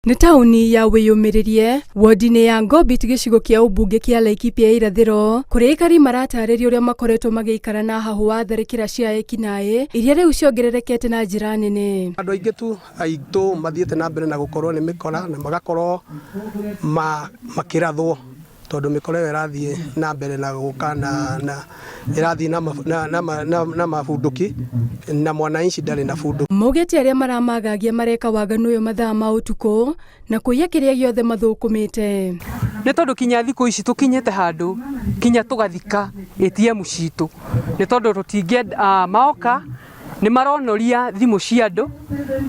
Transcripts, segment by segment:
Nĩ taũni ya wĩyũmĩrĩrie wodi-inĩ ya Ngobit gĩcigo kĩa ũmbunge kĩa Laikipia irathĩro, kũrĩa aikari maratarĩria ũrĩa makoretwo magĩikara na hahu wa tharĩkĩra cia ekinaĩ iria rĩu ciongererekete na njĩra nene. Andũ aingĩ tu aitũ mathiĩte na mbere na gũkorwo nĩ mĩkora na magakorwo makĩrathwo tondũ mĩkora ĩyo ĩrathiĩ na mbere na gũka na ĩrathiĩ na mabunduki na mwananchi ndarĩ na bunduki. Maugĩte arĩa maramagagia mareka waganu ũyũ mathaa ma ũtukũ na kũiya kĩrĩa gĩothe mathũkũmĩte. Nĩ tondũ kinya thikũ ici tũkinyĩte handũ kinya tũgathika ATM citũ, nĩ tondũ tũtingĩenda maoka nĩ maronoria thimũ cia andũ,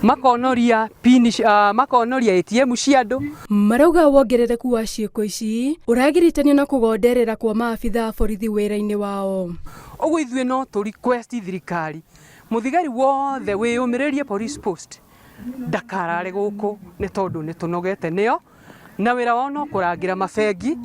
makonoria pin, makonoria ATM cia andũ. Marauga wongerereku wa ciĩko ici ũragiritanio na kũgonderera kwa maabitha a borithi wĩra-inĩ wao. Ũguo ithuĩ no tũ request thirikari mũthigari wothe wĩyũmĩrĩrie police post ndakarare gũkũ nĩ tondũ nĩ tũnogete nĩo na wĩra wao no kũrangĩra mabengi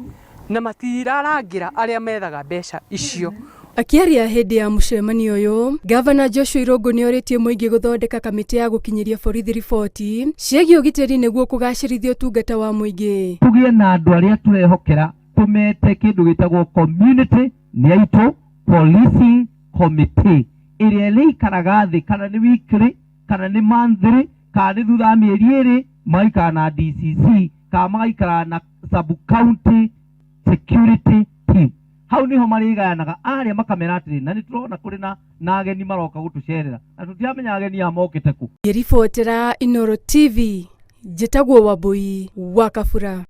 na matirarangĩra arĩa methaga mbeca icio. Akĩaria hĩndĩ ya mũcemanio ũyũ, Gavana Joshua Irungu nĩ orĩtie mũingĩ gũthondeka kamĩtĩ ya gũkinyĩria borithi riboti ciĩgiĩ ũgitĩri nĩguo kũgacĩrithia ũtungata wa mũingĩ. Tũgĩe na andũ arĩa tũrehokera tũmete kĩndũ gĩtagwo community nĩ aitũ policing committee ĩrĩa ĩikaraga thĩ kana nĩ weekly kana nĩ monthly kana nĩ thutha wa mĩeri ĩrĩ magaikara na DCC kana magaikara na sub county security team. Hau niho marĩgayanaga arĩa makamera atĩrĩ na nĩ tũrona kũrĩ na ageni maroka gũtũcerera na tũtiramenya ageni aya mokĩte kũ. Ngĩribotera Inooro TV, njĩtagwo Wambui wa Kabura.